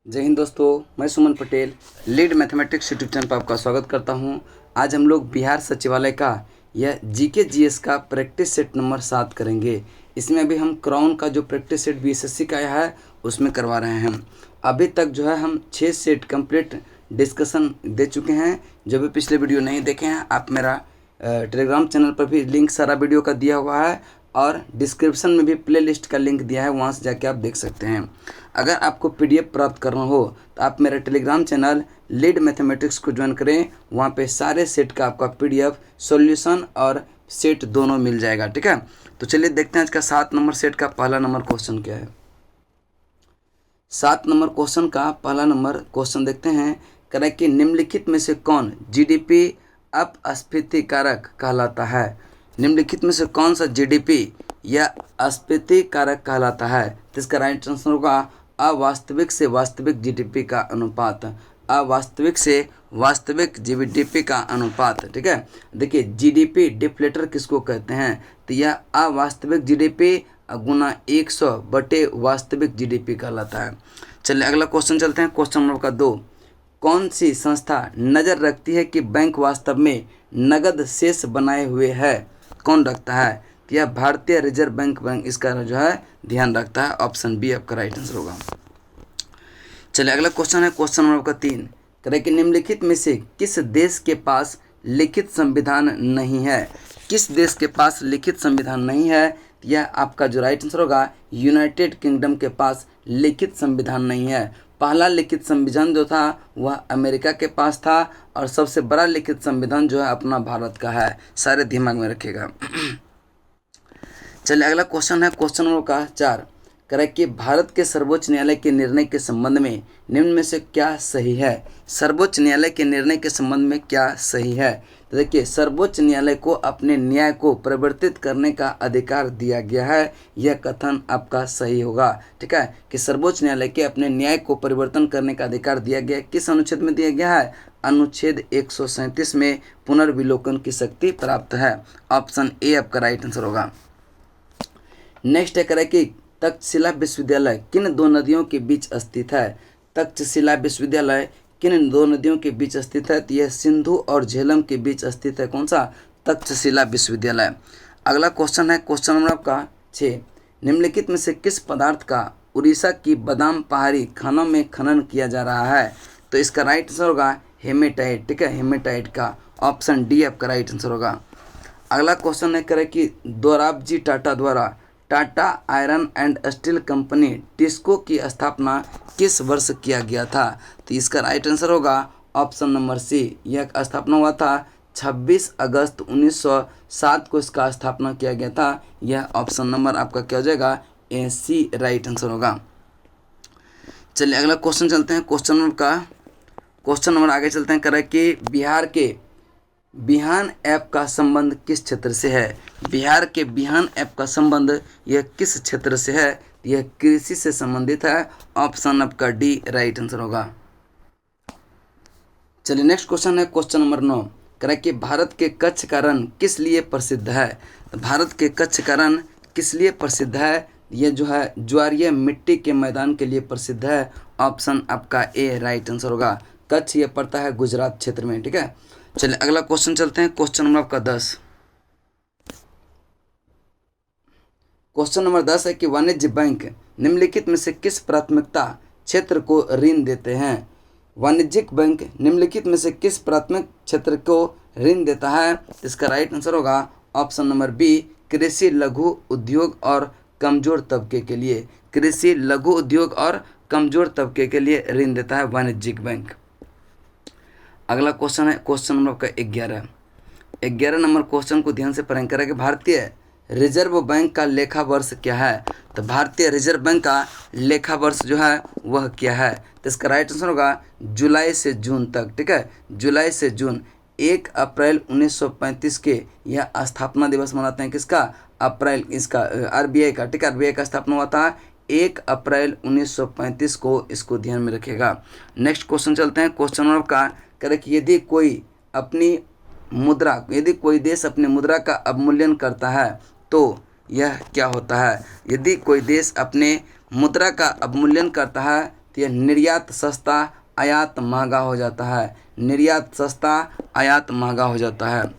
जय हिंद दोस्तों, मैं Suman Patel lead mathematics YouTube channel पर आपका स्वागत करता हूं। आज हम लोग बिहार सचिवालय का यह जीके जीएस का प्रैक्टिस सेट नंबर 7 करेंगे। इसमें अभी हम क्राउन का जो प्रैक्टिस सेट बीएसएससी का आया है उसमें करवा रहे हैं। अभी तक जो है हम 6 सेट कंप्लीट डिस्कशन दे चुके हैं। जो भी पिछले वीडियो नहीं देखे हैं, आप मेरा टेलीग्राम चैनल पर भी लिंक सारा वीडियो का दिया हुआ है और डिस्क्रिप्शन में भी प्लेलिस्ट का लिंक दिया है, वहां से जाके आप देख सकते हैं। अगर आपको पीडीएफ प्राप्त करना हो तो आप मेरा टेलीग्राम चैनल लीड मैथमेटिक्स को ज्वाइन करें। वहां पे सारे सेट का आपका पीडीएफ सॉल्यूशन और सेट दोनों मिल जाएगा। ठीक है, तो चलिए देखते हैं आज का 7 नंबर सेट का पहला नंबर क्वेश्चन क्या है। 7 नंबर क्वेश्चन का पहला नंबर क्वेश्चन देखते हैं। कह रहा है कि निम्नलिखित में से कौन जीडीपी अपस्फीति कारक कहलाता है। निम्नलिखित में से कौन सा जीडीपी या अस्फीति कारक कहलाता है। तो इसका राइट आंसर होगा अवास्तविक से वास्तविक जीडीपी का अनुपात। अवास्तविक से वास्तविक जीडीपी का अनुपात। ठीक है, देखिए जीडीपी डिफ्लेटर किसको कहते हैं, तो यह अवास्तविक जीडीपी गुना 100 बटे वास्तविक जीडीपी कहलाता है। चलिए अगला क्वेश्चन चलते हैं। क्वेश्चन नंबर 2, कौन सी संस्था नज़र रखती है कि बैंक वास्तव में नगद शेष बनाए हुए है। कौन रखता है, तो यह भारतीय रिजर्व बैंक इसका जो है ध्यान रखता है। ऑप्शन बी आपका राइट आंसर होगा। चलिए अगला क्वेश्चन है। क्वेश्चन नंबर 3, करें कि निम्नलिखित में से किस देश के पास लिखित संविधान नहीं है। किस देश के पास लिखित संविधान नहीं है, यह आपका जो राइट आंसर होगा यूनाइटेड किंगडम के पास लिखित संविधान नहीं है। पहला लिखित संविधान जो था वह अमेरिका के पास था और सबसे बड़ा लिखित संविधान जो है अपना भारत का है। सारे दिमाग में रखिएगा। चलिए अगला क्वेश्चन है। क्वेश्चन नंबर 4, करें कि भारत के सर्वोच्च न्यायालय के निर्णय के संबंध में निम्न में से क्या सही है। सर्वोच्च न्यायालय के निर्णय के संबंध में क्या सही है। तो देखिए सर्वोच्च न्यायालय को अपने न्याय को परिवर्तित करने का अधिकार दिया गया है। यह कथन आपका सही होगा। ठीक है, कि सर्वोच्च न्यायालय के अपने न्याय को परिवर्तन करने का अधिकार दिया गया। किस अनुच्छेद में दिया गया है, अनुच्छेद 137 में पुनर्विलोकन की शक्ति प्राप्त है। ऑप्शन ए आपका राइट आंसर होगा। नेक्स्ट है करें कि तक्षशिला विश्वविद्यालय किन दो नदियों के बीच स्थित है। तक्षशिला विश्वविद्यालय किन दो नदियों के बीच स्थित है, तो यह सिंधु और झेलम के बीच स्थित है। कौन सा, तक्षशिला विश्वविद्यालय। अगला क्वेश्चन है। क्वेश्चन नंबर आपका 6, निम्नलिखित में से किस पदार्थ का उड़ीसा की बादाम पहाड़ी खानों में खनन किया जा रहा है। तो इसका राइट आंसर होगा हेमेटाइट। ठीक है, हेमेटाइट का ऑप्शन डी आपका राइट आंसर होगा। अगला क्वेश्चन है करें कि दोराबजी टाटा द्वारा Tata iron and steel company TISCO की स्थापना किस वर्ष किया गया था। तो इसका राइट आंसर होगा ऑप्शन नंबर सी। यह स्थापना हुआ था 26 अगस्त 1907 को इसका स्थापना किया गया था। यह ऑप्शन नंबर आपका क्या हो जाएगा, ए सी राइट आंसर होगा। चलिए अगला क्वेश्चन चलते हैं। क्वेश्चन नंबर आगे चलते हैं। करें कि बिहार के बिहान ऐप का संबंध किस क्षेत्र से है। बिहार के बिहान ऐप का संबंध यह किस क्षेत्र से है, यह कृषि से संबंधित है। ऑप्शन आपका डी राइट आंसर होगा। चलिए नेक्स्ट क्वेश्चन है। क्वेश्चन नंबर 9, करें कि भारत के कच्छ का रण किस लिए प्रसिद्ध है। तो भारत के कच्छ का रण किस लिए प्रसिद्ध है, यह जो है ज्वारीय मिट्टी के मैदान के लिए प्रसिद्ध है। ऑप्शन आपका ए राइट आंसर होगा। कच्छ ये पड़ता है गुजरात क्षेत्र में। ठीक है, चलिए अगला क्वेश्चन चलते हैं। क्वेश्चन नंबर आपका 10। क्वेश्चन नंबर 10 है कि वाणिज्य बैंक निम्नलिखित में से किस प्राथमिकता क्षेत्र को ऋण देते हैं। वाणिज्यिक बैंक निम्नलिखित में से किस प्राथमिक क्षेत्र को ऋण देता है। इसका राइट आंसर होगा ऑप्शन नंबर बी, कृषि लघु उद्योग और कमजोर तबके के लिए। कृषि लघु उद्योग और कमजोर तबके के लिए ऋण देता है वाणिज्यिक बैंक। अगला क्वेश्चन है। क्वेश्चन नंबर आपका 11 नंबर क्वेश्चन को ध्यान से पढ़ें। करें कि भारतीय रिजर्व बैंक का लेखा वर्ष क्या है। तो भारतीय रिजर्व बैंक का लेखा वर्ष जो है वह क्या है। तो इसका राइट आंसर होगा जुलाई से जून तक। ठीक है, जुलाई से जून। 1 अप्रैल 1935 के यह स्थापना दिवस मनाते हैं। किसका, अप्रैल, इसका आरबीआई का। ठीक है, आरबीआई का स्थापना हुआ था 1 अप्रैल 1935 को। इसको ध्यान में रखिएगा। नेक्स्ट क्वेश्चन चलते हैं। क्वेश्चन नंबर का करें कि यदि कोई देश अपनी मुद्रा का अवमूल्यन करता है तो यह क्या होता है। यदि कोई देश अपने मुद्रा का अवमूल्यन करता है तो यह निर्यात सस्ता आयात महंगा हो जाता है, निर्यात सस्ता आयात महंगा हो जाता है।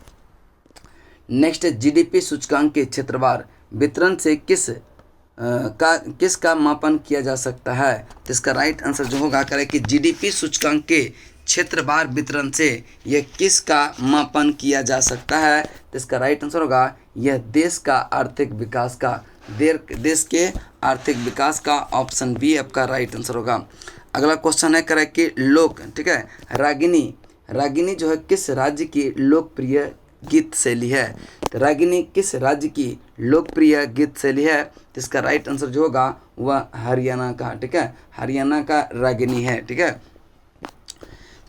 नेक्स्ट है जीडीपी सूचकांक के क्षेत्रवार वितरण से किसका मापन किया जा सकता है। तो इसका राइट आंसर जो होगा करें कि जीडीपी सूचकांक के क्षेत्रवार वितरण से यह किसका मापन किया जा सकता है। तो इसका राइट आंसर होगा यह देश का आर्थिक विकास का, देश के आर्थिक विकास का, ऑप्शन बी आपका राइट आंसर होगा। अगला क्वेश्चन है करें कि लोक, ठीक है, रागिनी जो है किस राज्य की लोकप्रिय गीत शैली है। तो रागिनी किस राज्य की लोकप्रिय गीत शैली है। तो इसका राइट आंसर जो होगा वह हरियाणा का, ठीक है, हरियाणा का रागिनी है, ठीक है।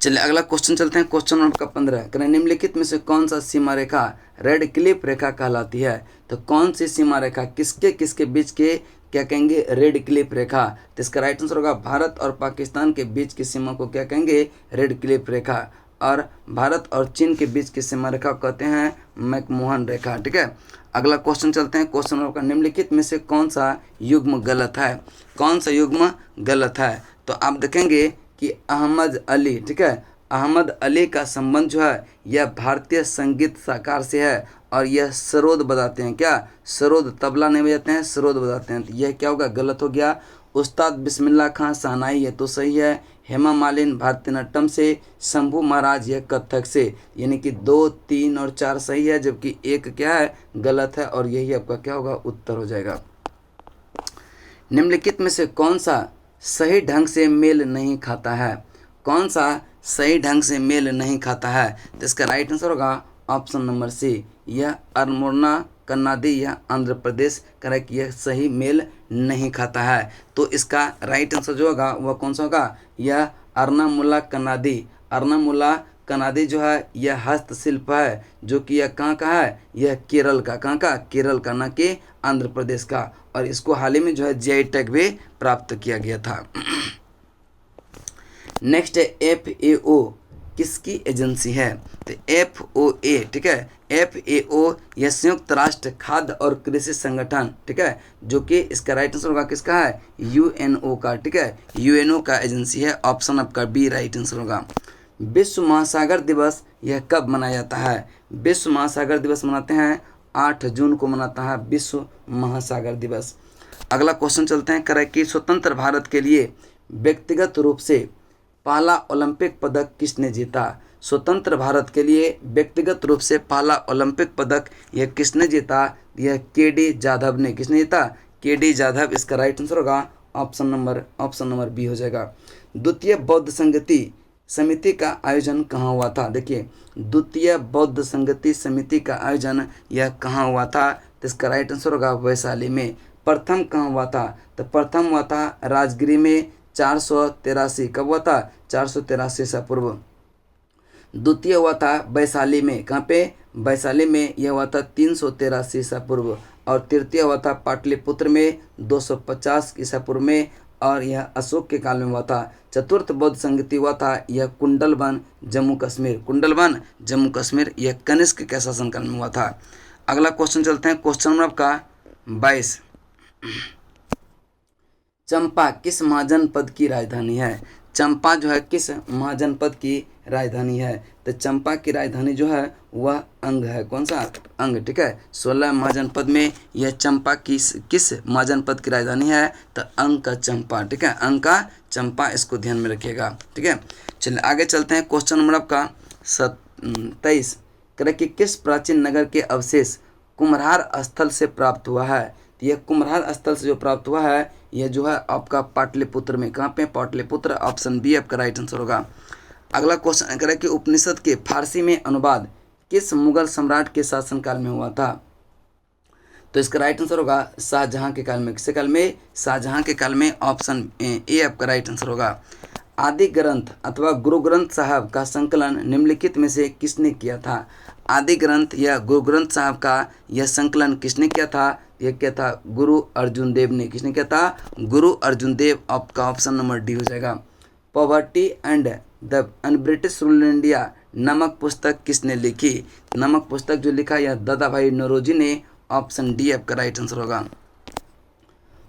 चलिए अगला क्वेश्चन चलते हैं। क्वेश्चन नंबर 15 करें निम्नलिखित में से कौन सा सीमा रेखा रेड क्लिफ रेखा कहलाती है। तो कौन सी सीमा रेखा किसके किसके बीच के क्या कहेंगे, रेड क्लिफ रेखा। तो इसका राइट आंसर होगा भारत और पाकिस्तान के बीच की सीमा को क्या कहेंगे, रेड क्लिफ रेखा, और भारत और चीन के बीच की सीमा रेखा को कहते हैं मैकमोहन रेखा, ठीक है। अगला क्वेश्चन चलते हैं। क्वेश्चन नंबर निम्नलिखित में से कौन सा युग्म गलत है, कौन सा युग्म गलत है। तो आप देखेंगे कि अहमद अली, ठीक है, अहमद अली का संबंध जो है यह भारतीय संगीत साकार से है और यह सरोद बजाते हैं, क्या सरोद, तबला नहीं बजाते हैं, सरोद बजाते हैं। तो यह क्या होगा, गलत हो गया। उस्ताद बिस्मिल्लाह खां शहनाई ये तो सही है। हेमा मालिनी भारतनाट्यम से, शंभू महाराज यह कथक से, यानी कि 2, 3 और 4 सही है, जबकि एक क्या है, गलत है, और यही आपका क्या होगा, उत्तर हो जाएगा। निम्नलिखित में से कौन सा सही ढंग से मेल नहीं खाता है, कौन सा सही ढंग से मेल नहीं खाता है। तो इसका राइट आंसर होगा ऑप्शन नंबर सी, यह अरमोना कन्नाडी या आंध्र प्रदेश करेक्ट, यह सही मेल नहीं खाता है। तो इसका राइट आंसर जो होगा वह कौन सा होगा, यह अर्नामुला कन्नाडी। अर्नामुला कन्नाडी जो है यह हस्तशिल्प है, जो कि यह कहाँ का है, यह केरल का, कहाँ का, केरल का, न कि आंध्र प्रदेश का, और इसको हाल ही में जो है जीआई टैग भी प्राप्त किया गया था। नेक्स्ट है FAO किसकी एजेंसी है। तो FOA, ठीक है, FAO यह संयुक्त राष्ट्र खाद्य और कृषि संगठन, ठीक है, जो कि इसका राइट आंसर होगा किसका है, UNO का, ठीक है, UNO का एजेंसी है, ऑप्शन आपका बी राइट आंसर होगा। विश्व महासागर दिवस यह कब मनाया जाता है। विश्व महासागर दिवस मनाते हैं 8 जून को मनाता है विश्व महासागर दिवस। अगला क्वेश्चन चलते हैं करें कि स्वतंत्र भारत के लिए व्यक्तिगत रूप से पहला ओलंपिक पदक किसने जीता। स्वतंत्र भारत के लिए व्यक्तिगत रूप से पहला ओलंपिक पदक यह किसने जीता, यह KD जाधव ने, किसने जीता, KD जाधव। इसका राइट आंसर होगा ऑप्शन नंबर बी हो जाएगा। द्वितीय बौद्ध संगति समिति का आयोजन कहाँ हुआ था। देखिए द्वितीय बौद्ध संगति समिति का आयोजन यह कहाँ हुआ था। तो इसका राइट आंसर होगा वैशाली में। प्रथम कहाँ हुआ था, तो प्रथम हुआ था राजगिरी में 483, कब हुआ था, 483 ईसा पूर्व। द्वितीय हुआ था वैशाली में, कहाँ पे, वैशाली में, यह हुआ था 383 ईसा पूर्व। और तृतीय हुआ था पाटलिपुत्र में 250 ईसा पूर्व में, और यह अशोक के काल में हुआ था। चतुर्थ बौद्ध संगति हुआ था यह कुंडलवन जम्मू कश्मीर, कुंडलवन जम्मू कश्मीर, यह कनिष्क के शासनकाल में हुआ था। अगला क्वेश्चन चलते हैं। क्वेश्चन नंबर आपका 22 चंपा किस महाजनपद की राजधानी है। चंपा जो है किस महाजनपद की राजधानी है। तो चंपा की राजधानी जो है वह अंग है, कौन सा, अंग, ठीक है। 16 महाजनपद में यह चंपा किस महाजनपद की राजधानी है, तो अंग का चंपा, ठीक है, अंग का चंपा, इसको ध्यान में रखिएगा, ठीक है। चलिए आगे चलते हैं। क्वेश्चन नंबर आपका 23 करें कि किस प्राचीन नगर के अवशेष कुम्हरार स्थल से प्राप्त हुआ है। तो यह कुम्हरार स्थल से जो प्राप्त हुआ है यह जो है आपका पाटलिपुत्र में, कहाँ पे, पाटलिपुत्र, ऑप्शन बी आपका राइट आंसर होगा। अगला क्वेश्चन करें कि उपनिषद के फारसी में अनुवाद किस मुगल सम्राट के शासनकाल में हुआ था। तो इसका राइट आंसर होगा शाहजहां के काल में, किसके काल में, शाहजहां के काल में, ऑप्शन ए आपका राइट आंसर होगा। आदि ग्रंथ अथवा गुरु ग्रंथ साहब का संकलन निम्नलिखित में से किसने किया था। आदि ग्रंथ या गुरु ग्रंथ साहब का यह संकलन किसने किया था, यह क्या था, गुरु अर्जुन देव ने, किसने किया था, गुरु अर्जुन देव, आपका ऑप्शन नंबर डी हो जाएगा। Poverty and the British rule in India नामक पुस्तक किसने लिखी। नामक पुस्तक जो लिखा यह दादा भाई नौरोजी ने, ऑप्शन डी आपका राइट आंसर होगा।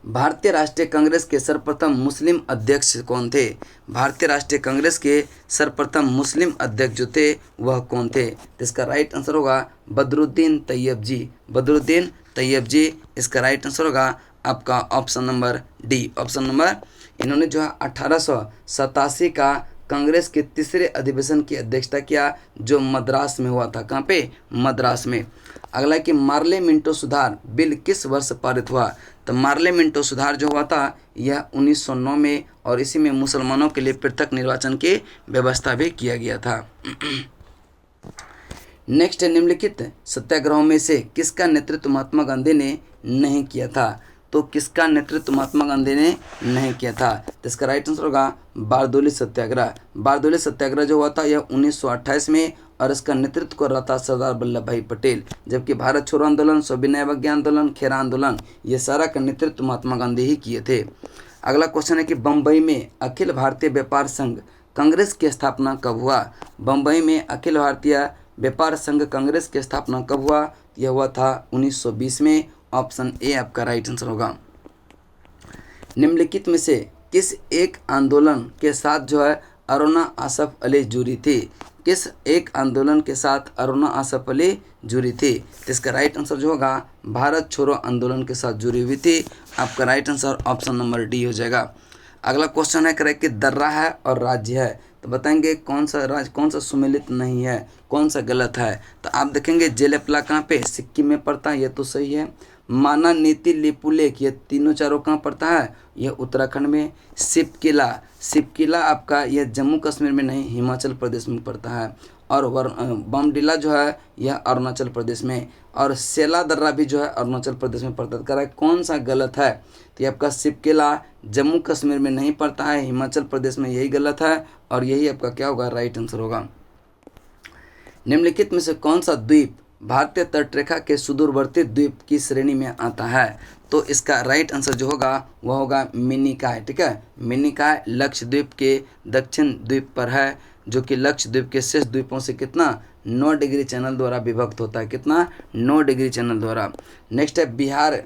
भारतीय राष्ट्रीय कांग्रेस के सर्वप्रथम मुस्लिम अध्यक्ष कौन थे? भारतीय राष्ट्रीय कांग्रेस के सर्वप्रथम मुस्लिम अध्यक्ष जो थे वह कौन थे? तो इसका राइट आंसर होगा बदरुद्दीन तैयब जी। बदरुद्दीन तैयब जी इसका राइट आंसर होगा आपका option number D. Option number, इन्होंने जो है 1887 का कांग्रेस के तीसरे अधिवेशन की अध्यक्षता किया जो मद्रास में हुआ था। कहाँ पे? मद्रास में। अगला है कि मार्ले मिंटो सुधार बिल किस वर्ष पारित हुआ? तो मार्ले मिंटो सुधार जो हुआ था यह 1909 में, और इसी में मुसलमानों के लिए पृथक निर्वाचन की व्यवस्था भी किया गया था। नेक्स्ट है, निम्नलिखित सत्याग्रहों में से किसका नेतृत्व महात्मा गांधी ने नहीं किया था? तो किसका नेतृत्व महात्मा गांधी ने नहीं किया था? तो इसका राइट आंसर होगा बारदोली सत्याग्रह। बारदोली सत्याग्रह जो हुआ था यह 1928 में, और इसका नेतृत्व कर रहा था सरदार वल्लभ भाई पटेल। जबकि भारत छोड़ो आंदोलन, सविनय अवज्ञा आंदोलन, खेरा आंदोलन, ये सारा का नेतृत्व महात्मा गांधी ही किए थे। अगला क्वेश्चन है कि बम्बई में अखिल भारतीय व्यापार संघ कांग्रेस की स्थापना कब हुआ? बम्बई में अखिल भारतीय व्यापार संघ कांग्रेस की स्थापना कब हुआ? यह हुआ था 1920 में। ऑप्शन ए आपका राइट आंसर होगा। निम्नलिखित में से किस एक आंदोलन के साथ जो है अरुणा आसफ अली जुड़ी थी? किस एक आंदोलन के साथ अरुणा आसफ अली जुड़ी थी? तो इसका राइट आंसर जो होगा भारत छोड़ो आंदोलन के साथ जुड़ी हुई थी। आपका right answer option number D हो जाएगा। अगला क्वेश्चन है करेक्ट कि दर्रा है और राज्य है, तो बताएंगे कौन सा राज्य कौन सा सुमेलित नहीं है, कौन सा गलत है? तो आप देखेंगे जेलेपला कहाँ पे? सिक्किम में पड़ता है, ये तो सही है। माना, नीति, लिपुलेख, ये तीनों चारों कहाँ पड़ता है? यह उत्तराखंड में। शिवकिला आपका यह जम्मू कश्मीर में नहीं, हिमाचल प्रदेश में पड़ता है। और बमडिला जो है यह अरुणाचल प्रदेश में। और सेला दर्रा भी जो है अरुणाचल प्रदेश में पड़ता है। कह रहा है कौन सा गलत है? तो ये आपका शिवकिला जम्मू कश्मीर में नहीं पड़ता है, हिमाचल प्रदेश में, यही गलत है। और यही आपका क्या होगा? राइट आंसर होगा। निम्नलिखित में से कौन सा द्वीप भारतीय तटरेखा के सुदूरवर्ती द्वीप की श्रेणी में आता है? तो इसका राइट आंसर जो होगा वह होगा मिनिकॉय। ठीक है, मिनिकॉय लक्षद्वीप के दक्षिण द्वीप पर है, जो कि लक्षद्वीप के शेष द्वीपों से कितना 9 डिग्री चैनल द्वारा विभक्त होता है। कितना? 9 डिग्री चैनल द्वारा। नेक्स्ट है, बिहार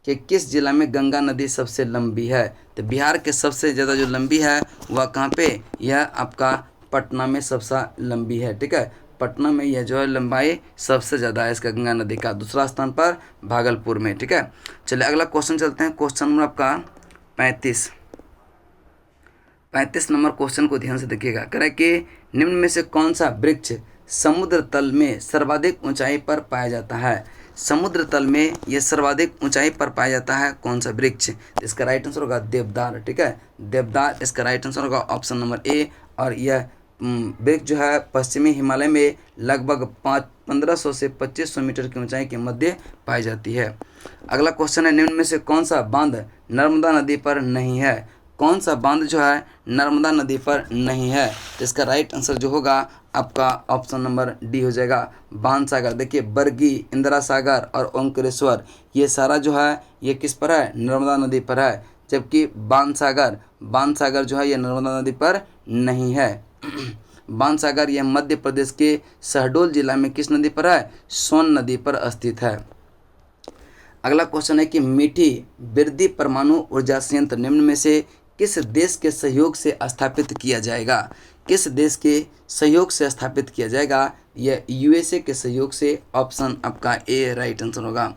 के किस जिला में गंगा नदी सबसे लंबी है? तो बिहार के सबसे ज़्यादा जो लंबी है वह कहाँ पे? यह आपका पटना में सबसे लंबी है। ठीक है, पटना में यह जो है लंबाई सबसे ज़्यादा है इसका गंगा नदी का। दूसरा स्थान पर भागलपुर में। ठीक है, चलिए अगला क्वेश्चन चलते हैं। क्वेश्चन नंबर आपका 35 नंबर क्वेश्चन को ध्यान से देखिएगा। कह रहा है कि निम्न में से कौन सा वृक्ष समुद्र तल में सर्वाधिक ऊंचाई पर पाया जाता है? समुद्र तल में यह सर्वाधिक ऊंचाई पर पाया जाता है कौन सा वृक्ष? इसका राइट आंसर होगा देवदार। ठीक है, देवदार इसका राइट आंसर होगा ऑप्शन नंबर ए। और यह वृक्ष जो है पश्चिमी हिमालय में लगभग 1500 से 2500 मीटर की ऊंचाई के मध्य पाई जाती है। अगला क्वेश्चन है, निम्न में से कौन सा बांध नर्मदा नदी पर नहीं है? कौन सा बांध जो है नर्मदा नदी पर नहीं है? तो इसका राइट आंसर जो होगा आपका ऑप्शन नंबर डी हो जाएगा, बाणसागर। देखिए, बरगी, इंदिरा सागर और ओंकारेश्वर ये सारा जो है ये किस पर है? नर्मदा नदी पर है। जबकि बाणसागर जो है ये नर्मदा नदी पर नहीं है। बाणसागर यह मध्य प्रदेश के शहडोल जिला में किस नदी पर है? सोन नदी पर स्थित है। अगला क्वेश्चन है कि मीठी बिरदी परमाणु ऊर्जा संयंत्र निम्न में से किस देश के सहयोग से स्थापित किया जाएगा? किस देश के सहयोग से स्थापित किया जाएगा? यह यूएसए के सहयोग से। ऑप्शन आपका ए राइट आंसर होगा।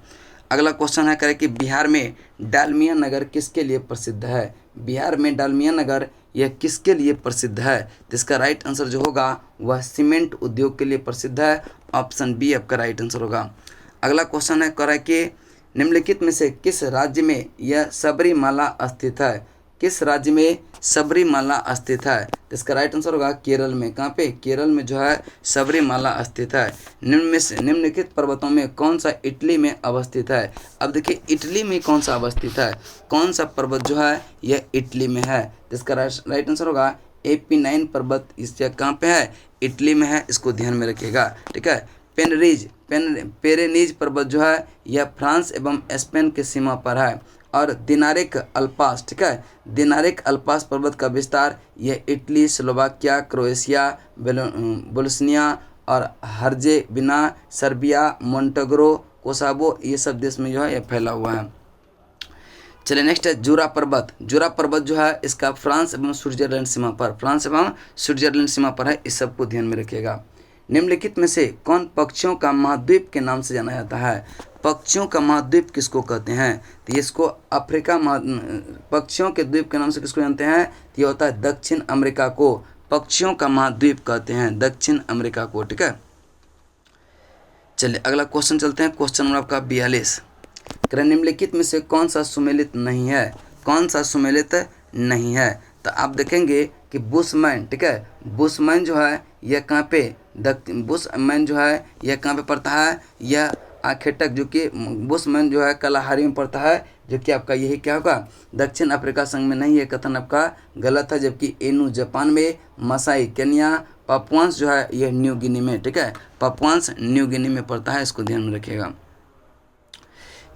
अगला क्वेश्चन है करे कि बिहार में डालमिया नगर किसके लिए प्रसिद्ध है? बिहार में डालमिया नगर यह किसके लिए प्रसिद्ध है? तो इसका राइट आंसर जो होगा वह सीमेंट उद्योग के लिए प्रसिद्ध है। ऑप्शन बी आपका राइट आंसर होगा। अगला क्वेश्चन है करे कि निम्नलिखित में से किस राज्य में यह सबरीमाला स्थित है? किस राज्य में सबरीमाला स्थित है? तो इसका राइट आंसर होगा केरल में। कहाँ पे? केरल में जो है सबरीमाला स्थित है। निम्नलिखित पर्वतों में कौन सा इटली में अवस्थित है? अब देखिए, इटली में कौन सा अवस्थित है? कौन सा पर्वत जो है यह इटली में है? तो इसका राइट आंसर होगा AP9 पर्वत। इसका कहाँ पे है? इटली में है। इसको ध्यान में रखिएगा। ठीक है, पेरेनीज पर्वत जो है यह फ्रांस एवं स्पेन के सीमा पर है। और दिनारिक अल्पास, ठीक है, दिनारिक अल्पास पर्वत का विस्तार यह इटली, स्लोवाकिया, क्रोएशिया, बोस्निया और हर्जेविना, सर्बिया, मोंटेग्रो, कोसावो ये सब देश में जो है यह फैला हुआ है। चलिए नेक्स्ट है जूरा पर्वत। जूरा पर्वत जो है इसका फ्रांस एवं स्विट्जरलैंड सीमा पर, फ्रांस एवं स्विट्जरलैंड सीमा पर है, इस सबको ध्यान में रखिएगा। निम्नलिखित में से कौन पक्षियों का महाद्वीप के नाम से जाना जाता है? पक्षियों का महाद्वीप किसको कहते हैं? तो ये इसको अफ्रीका पक्षियों के द्वीप के नाम से किसको जानते हैं? तो ये होता है दक्षिण अमेरिका को पक्षियों का महाद्वीप कहते हैं, दक्षिण अमेरिका को। ठीक है, चलिए अगला क्वेश्चन चलते हैं। क्वेश्चन नंबर आपका 42। निम्नलिखित में से कौन सा सुमेलित नहीं है? कौन सा सुमेलित नहीं है? तो आप देखेंगे कि बुशमैन, ठीक है, बुशमैन जो है यह कहाँ पे, बुशमैन जो है यह कहाँ पे पड़ता है? यह आखेटक, जो कि बुशमैन जो है कलाहारी में पड़ता है, जो कि आपका यही क्या होगा, दक्षिण अफ्रीका संघ में नहीं है। कथन आपका गलत है, जबकि एनू जापान में, मसाई केन्या, पापुआंस जो है यह न्यू गिनी में, ठीक है, पापुआंस न्यू गिनी में पड़ता है, इसको ध्यान में रखिएगा।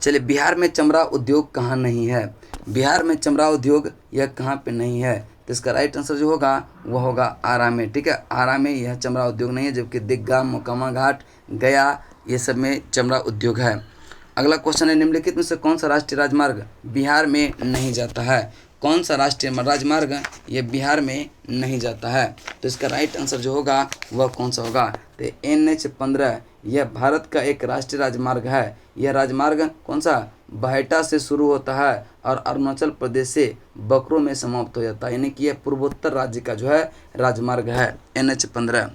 चलिए बिहार में चमड़ा उद्योग कहाँ नहीं है? बिहार में चमड़ा उद्योग यह कहाँ पे नहीं है? तो इसका राइट आंसर जो होगा वह होगा आरा में। ठीक है, आरा में यह चमड़ा उद्योग नहीं है, जबकि दिग्गा, मोकामा घाट, गया, ये सब में चमड़ा उद्योग है। अगला क्वेश्चन है निम्नलिखित में से कौन सा राष्ट्रीय राजमार्ग बिहार में नहीं जाता है? कौन सा राष्ट्रीय राजमार्ग ये बिहार में नहीं जाता है? तो इसका राइट आंसर जो होगा वह कौन सा होगा? तो NH-15 यह भारत का एक राष्ट्रीय राजमार्ग है। यह राजमार्ग कौन सा? बहेटा से शुरू होता है और अरुणाचल प्रदेश से बकरो में समाप्त हो जाता है, यानी कि यह पूर्वोत्तर राज्य का जो है राजमार्ग है NH-15।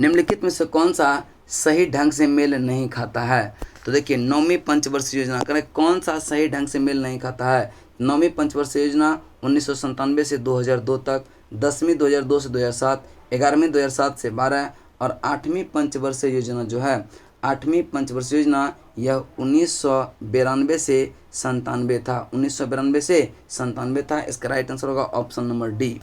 निम्नलिखित में से कौन सा सही ढंग से मेल नहीं खाता है? तो देखिए 9वीं पंचवर्षीय योजना करें, कौन सा सही ढंग से मेल नहीं खाता है? 9वीं पंचवर्षीय योजना 1997 से 2002 तक, 10वीं 2002 से 2007, 11वीं 2007 से 12 और 8वीं पंचवर्षीय योजना जो है 8वीं पंचवर्षीय योजना यह 1992 से 97 था, 1992 से 97 था। इसका राइट आंसर होगा ऑप्शन नंबर डी।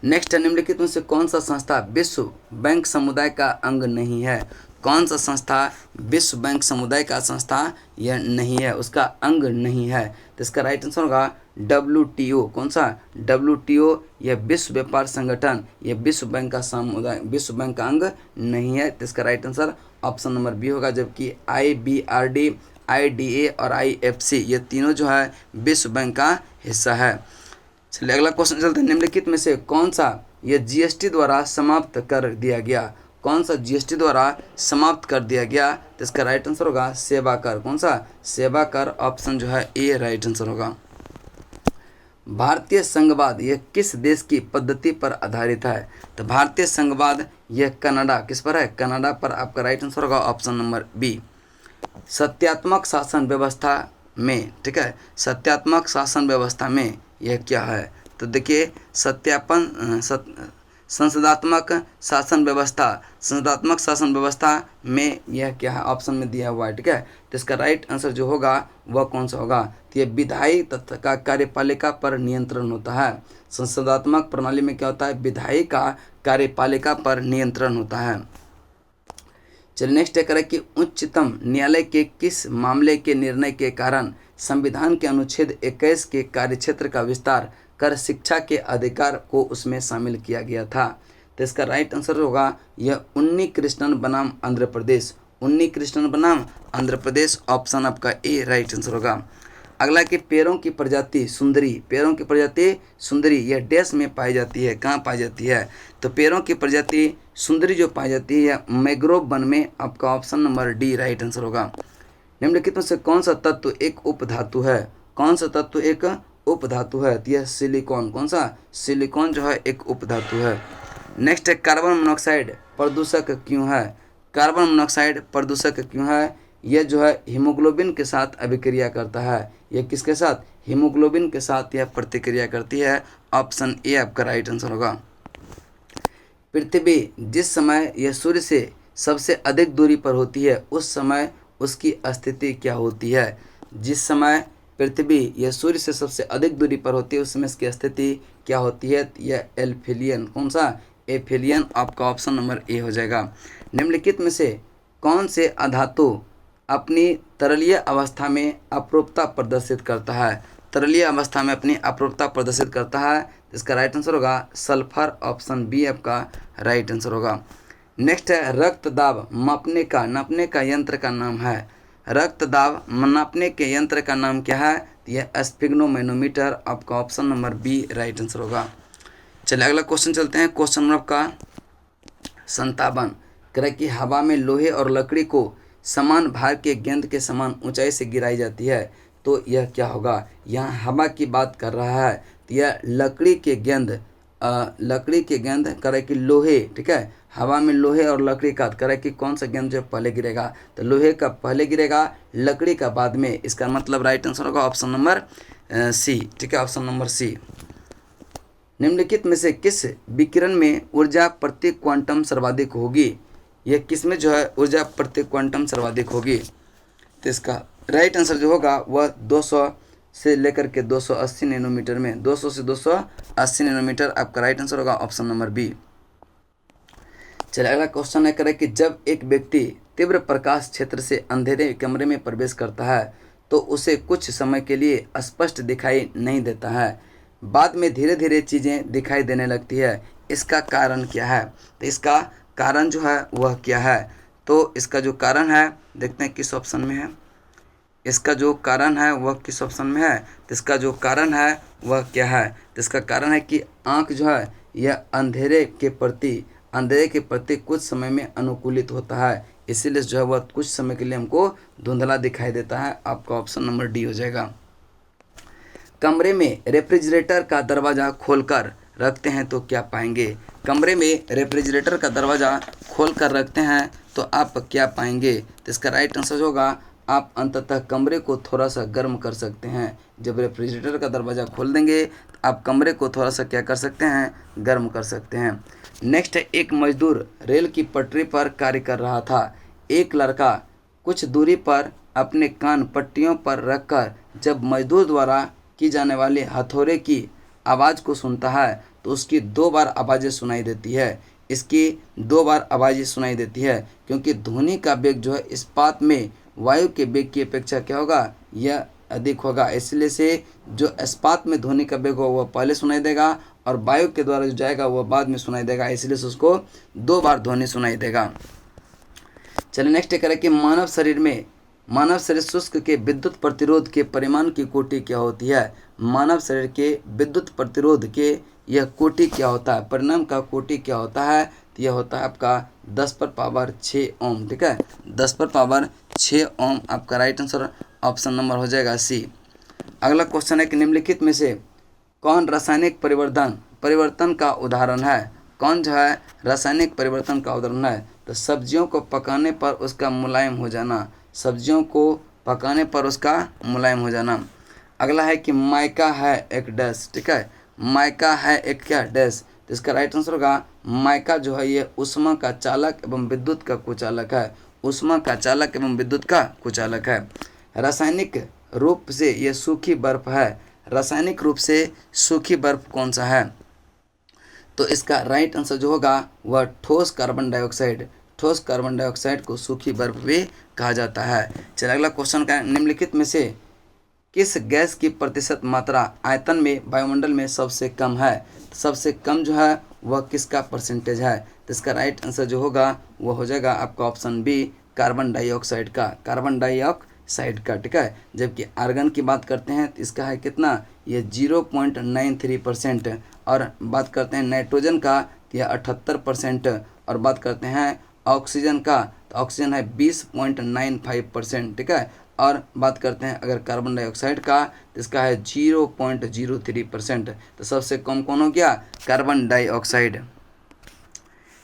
नेक्स्ट है निम्नलिखित में से कौन सा संस्था विश्व बैंक समुदाय का अंग नहीं है? कौन सा संस्था विश्व बैंक समुदाय का संस्था यह नहीं है, उसका अंग नहीं है? तो इसका राइट आंसर होगा WTO। कौन सा? WTO यह विश्व व्यापार संगठन, यह विश्व बैंक का समुदाय, विश्व बैंक का अंग नहीं है। तो इसका right answer option number B होगा, जबकि IBRD, IDA और IFC ये तीनों जो है विश्व बैंक का हिस्सा है। चलिए अगला क्वेश्चन चलते हैं। निम्नलिखित में से कौन सा यह GST द्वारा समाप्त कर दिया गया? कौन सा GST द्वारा समाप्त कर दिया गया? तो इसका राइट आंसर होगा सेवा कर। कौन सा? सेवा कर, ऑप्शन जो है ए राइट आंसर होगा। भारतीय संघवाद यह किस देश की पद्धति पर आधारित है? तो भारतीय संघवाद यह कनाडा, किस पर है? कनाडा पर। आपका राइट आंसर होगा ऑप्शन नंबर बी। सत्यात्मक शासन व्यवस्था में, ठीक है, सत्यात्मक शासन व्यवस्था में यह क्या है? तो देखिए संसदात्मक शासन व्यवस्था, संसदात्मक शासन व्यवस्था में यह क्या है? ऑप्शन में दिया हुआ है, ठीक है। तो इसका राइट आंसर जो होगा वह कौन सा होगा? तो यह विधायी तत्व का कार्यपालिका पर नियंत्रण होता है। संसदात्मक प्रणाली में क्या होता है? विधायी का कार्यपालिका पर नियंत्रण होता है। चलिए नेक्स्ट है कि उच्चतम न्यायालय के किस मामले के निर्णय के कारण संविधान के अनुच्छेद 21 के कार्यक्षेत्र का विस्तार कर शिक्षा के अधिकार को उसमें शामिल किया गया था? तो इसका राइट आंसर होगा यह उन्नी कृष्णन बनाम आंध्र प्रदेश, उन्नी कृष्णन बनाम आंध्र प्रदेश, ऑप्शन आपका ए राइट आंसर होगा। अगला कि पैरों की प्रजाति सुंदरी, पैरों की प्रजाति सुंदरी यह डैश में पाई जाती है, कहाँ पाई जाती है? तो पैरों की प्रजाति सुंदरी जो पाई जाती है मैंग्रोव वन में, आपका option number D right answer होगा। निम्नलिखित में से कौन सा तत्व एक उपधातु है? कौन सा तत्व एक उपधातु है? तो यह सिलिकॉन। कौन सा? सिलिकॉन जो है एक उपधातु है। नेक्स्ट है कार्बन मोनोऑक्साइड प्रदूषक क्यों है? कार्बन मोनोऑक्साइड प्रदूषक क्यों है? यह जो है हीमोग्लोबिन के साथ अभिक्रिया करता है। यह किसके साथ? हीमोग्लोबिन के साथ यह प्रतिक्रिया करती है, ऑप्शन ए आपका राइट आंसर होगा। पृथ्वी जिस समय यह सूर्य से सबसे अधिक दूरी पर होती है उस समय उसकी स्थिति क्या होती है? जिस समय पृथ्वी यह सूर्य से सबसे अधिक दूरी पर होती है उस समय इसकी स्थिति क्या होती है? यह एल्फिलियन। कौन सा? एफिलियन, आपका ऑप्शन नंबर ए हो जाएगा। निम्नलिखित में से कौन से अधातु अपनी तरलीय अवस्था में अपरूपता प्रदर्शित करता है? तरलीय अवस्था में अपनी अपरूपता प्रदर्शित करता है, इसका राइट आंसर होगा सल्फर, ऑप्शन बी आपका राइट आंसर होगा। नेक्स्ट है रक्त दाब नापने का यंत्र का नाम है। रक्त दाब नापने के यंत्र का नाम क्या है? तो यह स्फिग्नोमैनोमीटर। आपका option number B right answer होगा। चलिए अगला क्वेश्चन चलते हैं। क्वेश्चन नंबर का 57 करें कि हवा में लोहे और लकड़ी को समान भार के गेंद के समान ऊंचाई से गिराई जाती है तो यह क्या होगा? यहाँ हवा की बात कर रहा है तो यह लकड़ी के गेंद करे कि लोहे, ठीक है, हवा में लोहे और लकड़ी का करे कि कौन सा गेंद जो पहले गिरेगा? तो लोहे का पहले गिरेगा, लकड़ी का बाद में। इसका मतलब राइट आंसर होगा ऑप्शन नंबर सी, ठीक है, ऑप्शन नंबर सी। निम्नलिखित में से किस विकिरण में ऊर्जा प्रति क्वांटम सर्वाधिक होगी? यह किस में जो है ऊर्जा प्रति क्वांटम सर्वाधिक होगी? तो इसका राइट आंसर जो होगा वह 200 से लेकर के 280 नैनोमीटर में, 200 से 280 नैनोमीटर आपका राइट आंसर होगा ऑप्शन नंबर बी। चलिए अगला क्वेश्चन है करें कि जब एक व्यक्ति तीव्र प्रकाश क्षेत्र से अंधेरे कमरे में प्रवेश करता है तो उसे कुछ समय के लिए स्पष्ट दिखाई नहीं देता है, बाद में धीरे धीरे चीज़ें दिखाई देने लगती है, इसका कारण क्या है? तो इसका कारण जो है वह क्या है? तो इसका जो कारण है देखते हैं किस ऑप्शन में है। इसका जो कारण है वह किस ऑप्शन में है? तो इसका जो कारण है वह क्या है? तो इसका कारण है कि आँख जो है यह अंधेरे के प्रति कुछ समय में अनुकूलित होता है, इसीलिए जो है वह कुछ समय के लिए हमको धुंधला दिखाई देता है। आपका ऑप्शन नंबर डी हो जाएगा। कमरे में रेफ्रिजरेटर का दरवाज़ा खोलकर रखते हैं तो क्या पाएंगे? कमरे में रेफ्रिजरेटर का दरवाज़ा खोलकर रखते हैं तो आप क्या पाएंगे? तो इसका राइट आंसर होगा आप अंततः कमरे को थोड़ा सा गर्म कर सकते हैं। जब रेफ्रिजरेटर का दरवाज़ा खोल देंगे तो आप कमरे को थोड़ा सा क्या कर सकते हैं? गर्म कर सकते हैं। नेक्स्ट है, एक मजदूर रेल की पटरी पर कार्य कर रहा था। एक लड़का कुछ दूरी पर अपने कान पट्टियों पर रखकर जब मजदूर द्वारा की जाने वाली हथौड़े की आवाज़ को सुनता है तो उसकी 2 बार आवाज़ें सुनाई देती है। इसकी 2 बार आवाज़ें सुनाई देती है क्योंकि ध्वनि का वेग जो है इस्पात में वायु के वेग की अपेक्षा क्या होगा? यह अधिक होगा, इसलिए से जो इस्पात में ध्वनि का वेग होगा वह पहले सुनाई देगा और वायु के द्वारा जो जाएगा वह बाद में सुनाई देगा, इसलिए से उसको 2 बार ध्वनि सुनाई देगा। चलिए नेक्स्ट करें कि मानव शरीर शुष्क के विद्युत प्रतिरोध के परिमाण की कोटि क्या होती है? मानव शरीर के विद्युत प्रतिरोध के यह कोटि क्या होता है? परिणाम का कोटि क्या होता है? तो यह होता है आपका 10⁻6 ओम, ठीक है, 10⁻6 ओम आपका राइट आंसर ऑप्शन नंबर हो जाएगा सी। अगला क्वेश्चन है कि निम्नलिखित में से कौन रासायनिक परिवर्तन का उदाहरण है? कौन जो है रासायनिक परिवर्तन का उदाहरण है? तो सब्जियों को पकाने पर उसका मुलायम हो जाना, सब्जियों को पकाने पर उसका मुलायम हो जाना। अगला है कि माइका है एक डैश, ठीक है, माइका है एक क्या डैश? तो इसका राइट आंसर होगा माइका जो है ये ऊष्मा का चालक एवं विद्युत का कुचालक है, ऊष्मा का चालक एवं विद्युत का कुचालक है। रासायनिक रूप से ये सूखी बर्फ है, रासायनिक रूप से सूखी बर्फ कौन सा है? तो इसका राइट आंसर जो होगा वह ठोस कार्बन डाइऑक्साइड, ठोस कार्बन डाइऑक्साइड को सूखी बर्फ भी कहा जाता है। चलिए अगला क्वेश्चन का, निम्नलिखित में से किस गैस की प्रतिशत मात्रा आयतन में वायुमंडल में सबसे कम है? सबसे कम जो है वह किसका परसेंटेज है? तो इसका राइट आंसर जो होगा वह हो जाएगा आपका ऑप्शन बी कार्बन डाइऑक्साइड का, कार्बन डाइऑक्साइड का, ठीक है। जबकि आर्गन की बात करते हैं तो इसका है कितना? ये 0.93%। और बात करते हैं नाइट्रोजन का तो यह 78%। और बात करते हैं ऑक्सीजन का तो ऑक्सीजन है 20.95%, ठीक है। और बात करते हैं अगर कार्बन डाइऑक्साइड का तो इसका है 0.03%। तो सबसे कम कौन हो गया? Carbon dioxide.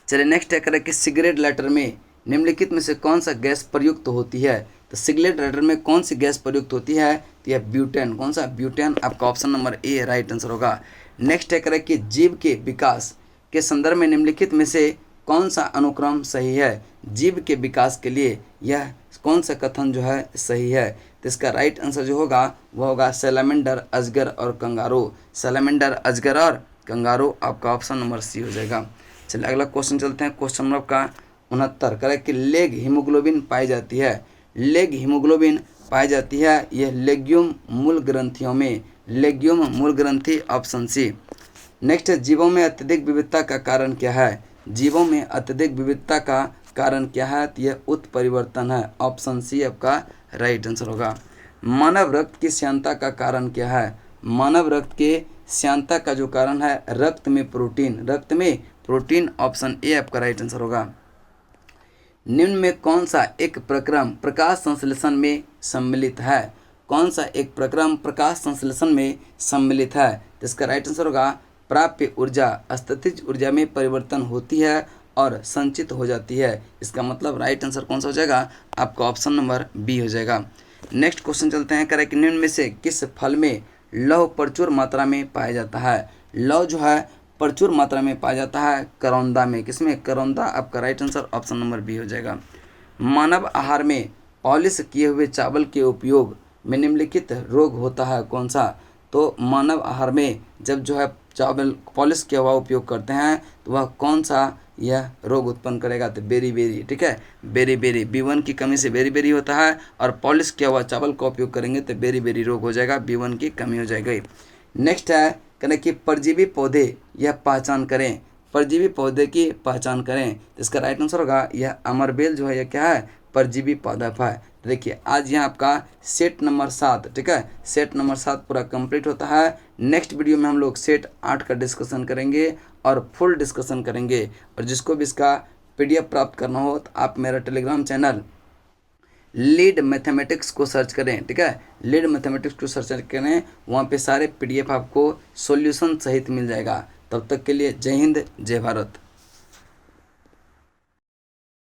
चलिए नेक्स्ट है करें कि सिगरेट लाइटर में निम्नलिखित में से कौन सा गैस प्रयुक्त होती है? तो सिगरेट लाइटर में कौन सी गैस प्रयुक्त होती है? तो यह ब्यूटेन, कौन सा? ब्यूटेन आपका option number A right answer होगा। नेक्स्ट है करें कि जीव के विकास के संदर्भ में निम्नलिखित में से कौन सा अनुक्रम सही है? जीव के विकास के लिए यह कौन सा कथन जो है सही है? तो इसका राइट आंसर जो होगा वह होगा सैलामेंडर, अजगर और कंगारू। सैलामेंडर, अजगर और कंगारू आपका ऑप्शन नंबर सी हो जाएगा। चलिए अगला क्वेश्चन चलते हैं। क्वेश्चन नंबर का 69 करें कि लेग हीमोग्लोबिन पाई जाती है। लेग हीमोग्लोबिन पाई जाती है यह लेग्यूम मूल ग्रंथियों में, लेग्यूम मूल ग्रंथि ऑप्शन सी। नेक्स्ट है जीवों में अत्यधिक विविधता का कारण क्या है? जीवों में अत्यधिक विविधता का कारण क्या है? तो यह उत्परिवर्तन है, ऑप्शन सी आपका राइट आंसर होगा। मानव रक्त की श्यानता का कारण क्या है? मानव रक्त के श्यानता का जो कारण है रक्त में प्रोटीन, रक्त में प्रोटीन, ऑप्शन ए आपका राइट आंसर होगा। निम्न में कौन सा एक प्रक्रम प्रकाश संश्लेषण में सम्मिलित है? कौन सा एक प्रक्रम प्रकाश संश्लेषण में सम्मिलित है? तो इसका राइट आंसर होगा प्राप्य ऊर्जा स्थितिज ऊर्जा में परिवर्तन होती है और संचित हो जाती है। इसका मतलब राइट आंसर कौन सा हो जाएगा? आपका ऑप्शन नंबर बी हो जाएगा। नेक्स्ट क्वेश्चन चलते हैं। करेक्ट, निम्न में से किस फल में लौह प्रचुर मात्रा में पाया जाता है? लौह जो है प्रचुर मात्रा में पाया जाता है करौंदा में। किसमें? करौंदा। आपका right answer option number B हो जाएगा। मानव आहार में पॉलिश किए हुए चावल के उपयोग में निम्नलिखित रोग होता है कौन सा? तो मानव आहार में जब जो है चावल पॉलिश किया हुआ उपयोग करते हैं तो वह कौन सा यह रोग उत्पन्न करेगा? तो बेरी, ठीक है, बेरी B1 की कमी से बेरी होता है और पॉलिश किया हुआ चावल का उपयोग करेंगे तो बेरी रोग हो जाएगा, B1 की कमी हो जाएगी। नेक्स्ट है कहना कि परजीवी पौधे यह पहचान करें, परजीवी पौधे की पहचान करें। तो इसका राइट आंसर होगा यह अमरबेल जो है यह क्या है? परजीवी पौधा है। देखिए आज यहाँ आपका सेट नंबर 7, ठीक है, सेट नंबर 7 पूरा कंप्लीट होता है। नेक्स्ट वीडियो में हम लोग सेट 8 का डिस्कशन करेंगे और फुल डिस्कशन करेंगे। और जिसको भी इसका PDF प्राप्त करना हो तो आप मेरा टेलीग्राम चैनल लीड मैथमेटिक्स को सर्च करें, ठीक है, लीड मैथमेटिक्स को सर्च करें, वहाँ पे सारे PDF आपको सॉल्यूशन सहित मिल जाएगा। तब तक के लिए जय हिंद, जय भारत।